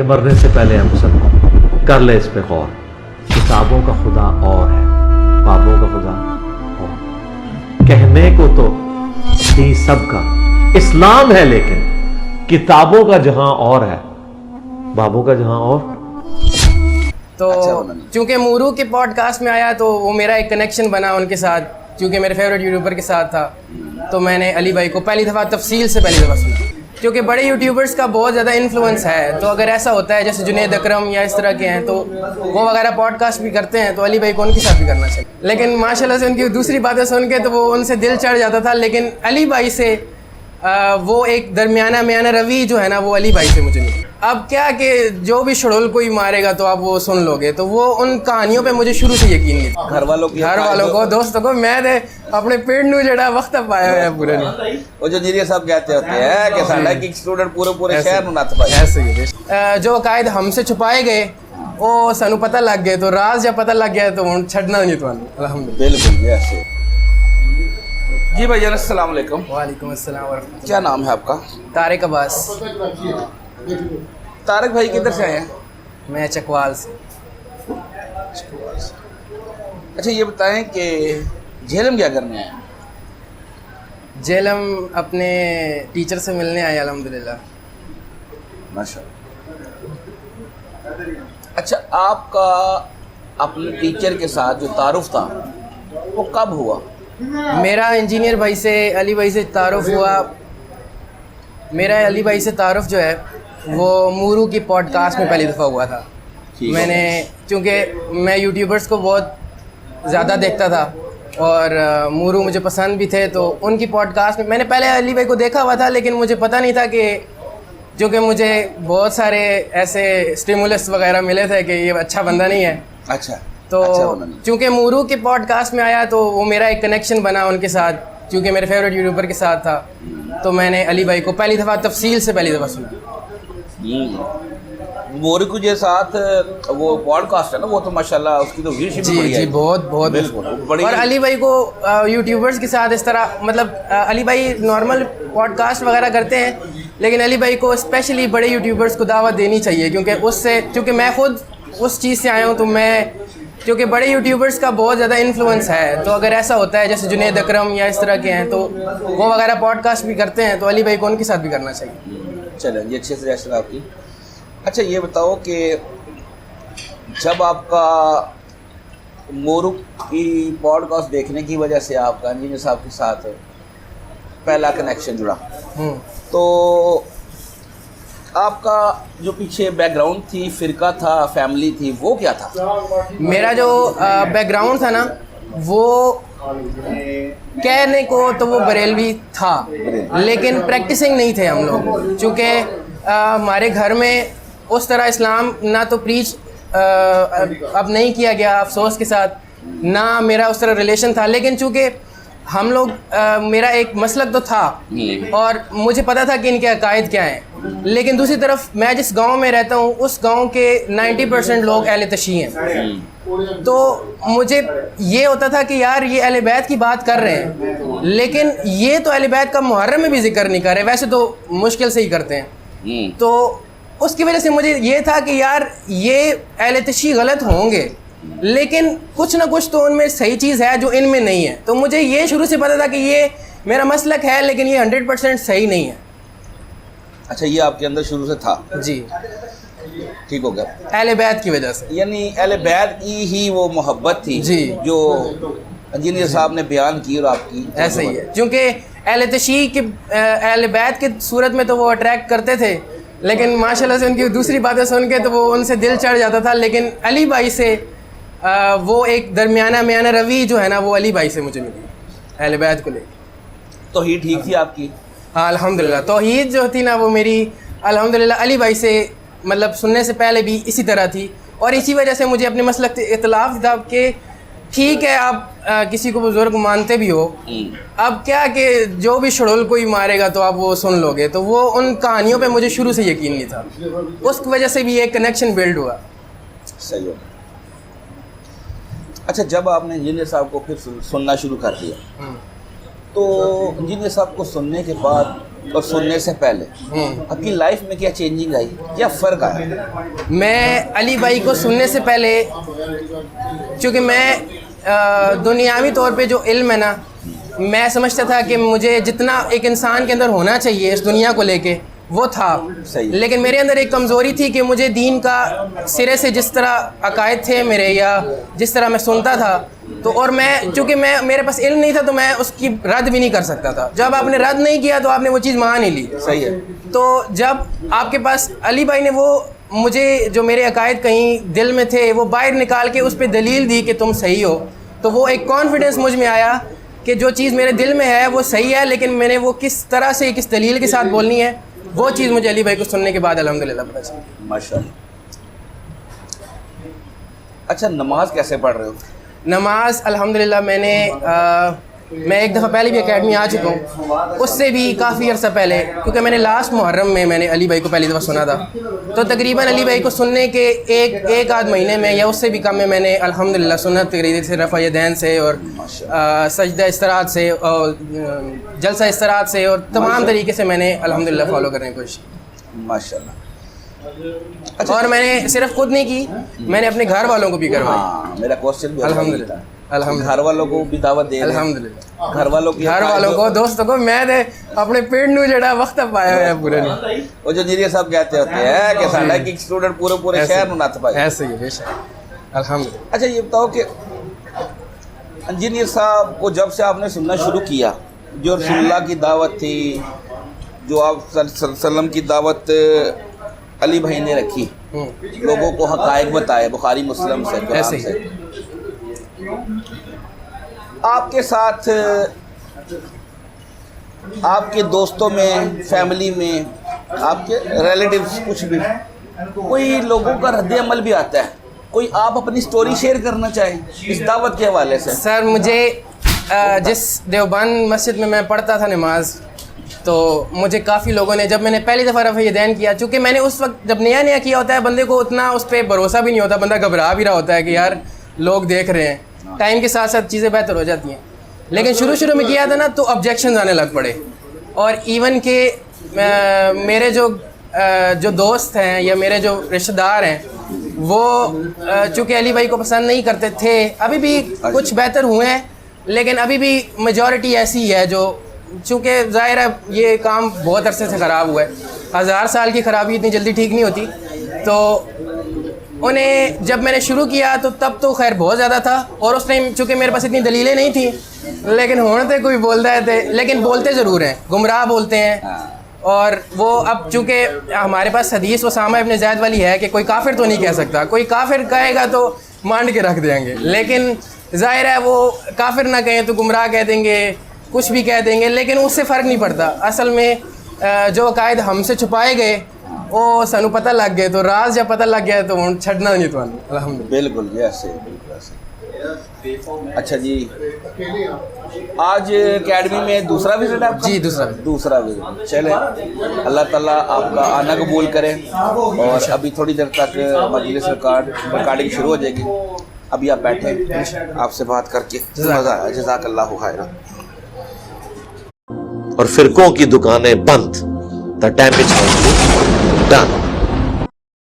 کہ مرنے سے پہلے ہم سب کر لے اس پہ غور. کتابوں کا خدا اور ہے, بابوں کا خدا اور. کہنے کو تو ہی سب کا اسلام ہے, لیکن کتابوں کا جہاں اور ہے, بابوں کا جہاں اور. تو چونکہ مورو کے پوڈ کاسٹ میں آیا تو وہ میرا ایک کنیکشن بنا ان کے ساتھ, چونکہ میرے فیوریٹ یوٹیوبر کے ساتھ تھا. تو میں نے علی بھائی کو پہلی دفعہ تفصیل سے پہلی دفعہ سنا, کیونکہ بڑے یوٹیوبرز کا بہت زیادہ انفلوئنس ہے. تو اگر ایسا ہوتا ہے جیسے جنید اکرم یا اس طرح کے ہیں تو وہ وغیرہ پوڈ کاسٹ بھی کرتے ہیں, تو علی بھائی کو ان کے ساتھ بھی کرنا چاہیے. لیکن ماشاء اللہ سے ان کی دوسری باتیں سن کے تو وہ ان سے دل چڑھ جاتا تھا. لیکن علی بھائی سے وہ ایک درمیانہ میانہ روی جو ہے نا, وہ علی بھائی سے مجھے ملی. اب کیا کہ جو بھی شڑول کوئی مارے گا تو آپ وہ سن لو گے, تو وہ ان کہانیوں پہ مجھے شروع سے یقین نہیں تھا. گھر والوں کو دوستوں کو میں نے اپنے پیڑ نو جڑا وقت پایا ہے پورے نے. وہ جو جیریہ صاحب کہتے ہوتے ہیں کہ ساڈا ایک اسٹوڈنٹ پورے شہر نو نت پایا. ایسے ہی جو عقائد ہم سے چھپائے گئے وہ سانو پتہ لگ گئے, تو راز جب پتہ لگ گیا تو ہن چھڈنا نہیں تانوں. الحمدللہ. بالکل ایسے. جی بھائی جان السلام علیکم. وعلیکم السلام ورحمۃ اللہ. کیا نام ہے آپ کا؟ طارق عباس. طارق بھائی کدھر سے آئے ہیں؟ میں چکوال سے. اچھا یہ بتائیں کہ جہلم کیا کرنے ہیں؟ جہلم اپنے ٹیچر سے ملنے آئے الحمدللہ. ماشاء اللہ. اچھا آپ کا اپنے ٹیچر کے ساتھ جو تعارف تھا وہ کب ہوا؟ میرا انجینئر بھائی سے علی بھائی سے تعارف ہوا. میرا علی بھائی سے تعارف جو ہے وہ مورو کی پوڈ کاسٹ میں پہلی دفعہ ہوا تھا. میں نے چونکہ میں یوٹیوبرز کو بہت زیادہ دیکھتا تھا اور مورو مجھے پسند بھی تھے, تو ان کی پوڈ کاسٹ میں نے پہلے علی بھائی کو دیکھا ہوا تھا, لیکن مجھے پتہ نہیں تھا کہ چونکہ مجھے بہت سارے ایسے اسٹیمولس وغیرہ ملے تھے کہ یہ اچھا بندہ نہیں ہے. اچھا. تو چونکہ مورو کے پوڈ کاسٹ میں آیا تو وہ میرا ایک کنیکشن بنا ان کے ساتھ, چونکہ میرے فیوریٹ یوٹیوبر کے ساتھ تھا. تو میں نے علی بھائی کو پہلی دفعہ تفصیل سے پہلی دفعہ سنا. مورکو کے ساتھ وہ پوڈ کاسٹ ہے نا, وہ تو ماشاءاللہ اس کی تو ویوشپ بڑی ہے. جی بہت بڑی. اور علی بھائی کو یوٹیوبرز کے ساتھ اس طرح, مطلب علی بھائی نارمل پوڈ کاسٹ وغیرہ کرتے ہیں, لیکن علی بھائی کو اسپیشلی بڑے یوٹیوبرز کو دعوت دینی چاہیے, کیونکہ اس سے, چونکہ میں خود اس چیز سے آیا ہوں, تو میں کیونکہ بڑے یوٹیوبرز کا بہت زیادہ انفلوئنس ہے. تو اگر ایسا ہوتا ہے جیسے جنید اکرم یا اس طرح کے ہیں تو وہ وغیرہ پوڈ کاسٹ بھی کرتے ہیں, تو علی بھائی کو ان کے ساتھ بھی کرنا چاہیے. چلیں یہ اچھے سجیشن آپ کی. اچھا یہ بتاؤ کہ جب آپ کا مورو کی پوڈ کاسٹ دیکھنے کی وجہ سے آپ کا انجینئر صاحب کے ساتھ پہلا کنیکشن جڑا, تو آپ کا جو پیچھے بیک گراؤنڈ تھی, فرقہ تھا, فیملی تھی, وہ کیا تھا؟ میرا جو بیک گراؤنڈ تھا نا, وہ کہنے کو تو وہ بریلوی تھا, لیکن پریکٹسنگ نہیں تھے ہم لوگ. چونکہ ہمارے گھر میں اس طرح اسلام نہ تو پریچ اب نہیں کیا گیا افسوس کے ساتھ, نہ میرا اس طرح ریلیشن تھا. لیکن چونکہ ہم لوگ میرا ایک مسلک تو تھا اور مجھے پتا تھا کہ ان کے عقائد کیا ہیں, لیکن دوسری طرف میں جس گاؤں میں رہتا ہوں اس گاؤں کے 90% لوگ اہل تشیع ہیں. تو مجھے یہ ہوتا تھا کہ یار یہ اہل بیت کی بات کر رہے ہیں, لیکن یہ تو اہل بیت کا محرم میں بھی ذکر نہیں کر رہے, ویسے تو مشکل سے ہی کرتے ہیں. تو اس کی وجہ سے مجھے یہ تھا کہ یار یہ اہل تشیع غلط ہوں گے, لیکن کچھ نہ کچھ تو ان میں صحیح چیز ہے جو ان میں نہیں ہے. تو مجھے یہ شروع سے پتا تھا کہ یہ میرا مسلک ہے, لیکن یہ 100% صحیح نہیں ہے. اچھا یہ آپ کے اندر شروع سے تھا؟ جی ٹھیک ہو گیا. اہل بیت کی وجہ سے, یعنی اہل بیت کی ہی وہ محبت تھی جی جو انجینئر صاحب نے بیان کی اور آپ کی ایسے ہی ہے. چونکہ اہل تشیع کے اہل بیت کی صورت میں تو وہ اٹریکٹ کرتے تھے, لیکن ماشاءاللہ سے ان کی دوسری باتیں سن کے تو وہ ان سے دل چڑھ جاتا تھا. لیکن علی بھائی سے وہ ایک درمیانہ میانہ روی جو ہے نا, وہ علی بھائی سے مجھے ملی اہل بیت کو لے کے. توحید ٹھیک تھی آپ کی؟ ہاں الحمدللہ. توحید جو تھی نا وہ میری الحمدللہ علی بھائی سے, مطلب سننے سے پہلے بھی اسی طرح تھی, اور اسی وجہ سے مجھے اپنے مسلک سے اختلاف تھا کہ ٹھیک ہے آپ کسی کو بزرگ مانتے بھی ہو, اب کیا کہ جو بھی شڑول کوئی مارے گا تو آپ وہ سن لو گے. تو وہ ان کہانیوں پہ مجھے شروع سے یقین نہیں تھا, اس کی وجہ سے بھی ایک کنیکشن بلڈ ہوا. صحیح ہو. اچھا جب آپ نے انجینئر صاحب کو پھر سننا شروع کر دیا, تو انجینئر صاحب کو سننے کے بعد اور سننے سے پہلے آپ کی لائف میں کیا چینجنگ آئی, کیا فرق آیا؟ میں علی بھائی کو سننے سے پہلے, چونکہ میں دنیاوی طور پہ جو علم ہے نا, میں سمجھتا تھا کہ مجھے جتنا ایک انسان کے اندر ہونا چاہیے اس دنیا کو لے کے وہ تھا, لیکن میرے اندر ایک کمزوری تھی کہ مجھے دین کا سرے سے جس طرح عقائد تھے میرے یا جس طرح میں سنتا تھا تو, اور میں چونکہ میرے پاس علم نہیں تھا تو میں اس کی رد بھی نہیں کر سکتا تھا. جب آپ نے رد نہیں کیا تو آپ نے وہ چیز مان ہی لی. صحیح ہے. تو جب آپ کے پاس علی بھائی نے وہ مجھے جو میرے عقائد کہیں دل میں تھے وہ باہر نکال کے اس پہ دلیل دی کہ تم صحیح ہو, تو وہ ایک کانفیڈنس مجھ میں آیا کہ جو چیز میرے دل میں ہے وہ صحیح ہے, لیکن میں نے وہ کس طرح سے کس دلیل کے ساتھ بولنی ہے وہ چیز مجھے علی بھائی کو سننے کے بعد الحمدللہ پتہ چلی. ماشاء اللہ. اچھا, نماز کیسے پڑھ رہے ہو؟ نماز الحمدللہ میں ایک دفعہ پہلے بھی اکیڈمی آ چکا ہوں, اس سے بھی کافی عرصہ پہلے, کیونکہ میں نے لاسٹ محرم میں نے علی بھائی کو پہلی دفعہ سنا تھا, تو تقریباً علی بھائی کو سننے کے ایک آدھ مہینے میں یا اس سے بھی کم میں نے الحمدللہ سنت تقریر سے, رفع یدین سے اور سجدہ استراحت سے اور جلسہ استراحت سے اور تمام طریقے سے میں نے الحمدللہ فالو کرنے کی کوشش کی. ماشاء اللہ. اور میں نے صرف خود نہیں کی, میں نے اپنے گھر والوں کو بھی کروائی. میرا کوشچن بھی الحمدللہ گھر والوں کو بھی دعوت دے رہے ہیں. الحمدللہ گھر والوں کو دوستوں کو میں نے اپنے پیڑ نو جڑا وقت پایا ہے پورے نہیں. وہ جو انجینئر صاحب کہتے ہوتے ہیں کہ ساڈا ایک اسٹوڈنٹ پورے شہر نو نت پائے, ایسے ہی بے شک الحمدللہ. اچھا یہ بتاؤ کہ انجینئر صاحب کو جب سے آپ نے سننا شروع کیا, جو رسول اللہ کی دعوت تھی, جو آپ صلی اللہ علیہ وسلم کی دعوت علی بھائی نے رکھی, لوگوں کو حقائق بتائے بخاری مسلم سے, قرآن سے, آپ کے ساتھ آپ کے دوستوں میں, فیملی میں, آپ کے ریلیٹیوز کچھ بھی, کوئی لوگوں کا رد عمل بھی آتا ہے, کوئی آپ اپنی سٹوری شیئر کرنا چاہیں اس دعوت کے حوالے سے؟ سر مجھے جس دیوبند مسجد میں میں پڑھتا تھا نماز, تو مجھے کافی لوگوں نے, جب میں نے پہلی دفعہ رفع یدین کیا, چونکہ میں نے اس وقت جب نیا کیا ہوتا ہے بندے کو اتنا اس پہ بھروسہ بھی نہیں ہوتا, بندہ گھبرا بھی رہا ہوتا ہے کہ یار لوگ دیکھ رہے ہیں, ٹائم کے ساتھ ساتھ چیزیں بہتر ہو جاتی ہیں. لیکن شروع میں کیا تھا نا تو آبجیکشنز آنے لگ پڑے, اور ایون کہ میرے جو دوست ہیں یا میرے جو رشتہ دار ہیں وہ چونکہ علی بھائی کو پسند نہیں کرتے تھے, ابھی بھی کچھ بہتر ہوئے ہیں, لیکن ابھی بھی میجورٹی ایسی ہے جو, چونکہ ظاہر ہے یہ کام بہت عرصے سے خراب ہوا ہے, 1000 سال کی خرابی اتنی جلدی ٹھیک نہیں ہوتی, تو انہیں جب میں نے شروع کیا تو تب تو خیر بہت زیادہ تھا, اور اس ٹائم چونکہ میرے پاس اتنی دلیلیں نہیں تھیں, لیکن ہونے کوئی بولتا ہے, لیکن بولتے ضرور ہیں, گمراہ بولتے ہیں. اور وہ اب چونکہ ہمارے پاس حدیث اسامہ ابن زید والی ہے کہ کوئی کافر تو نہیں کہہ سکتا, کوئی کافر کہے گا تو مانڈ کے رکھ دیں گے, لیکن ظاہر ہے وہ کافر نہ کہیں تو گمراہ کہہ دیں گے, کچھ بھی کہہ دیں گے, لیکن اس سے فرق نہیں پڑتا. اصل میں جو عقائد ہم سے چھپائے گئے وہ سانو پتہ لگ گئے, تو راز جب پتہ لگ گیا تو چھڑنا نہیں تو الحمدللہ. بالکل ایسے, بالکل ایسے. اچھا جی, آج اکیڈمی میں دوسرا وزٹ ہے آپ کا؟ جی دوسرا وزٹ. چلیں اللہ تعالیٰ آپ کا آنا قبول کرے, اور ابھی تھوڑی دیر تک مجلس ریکارڈنگ شروع ہو جائے گی, ابھی آپ بیٹھیں, آپ سے بات کر کے مزہ آیا. جزاک اللہ خیرا. اور فرقوں کی دکانیں بند. The damage has been done.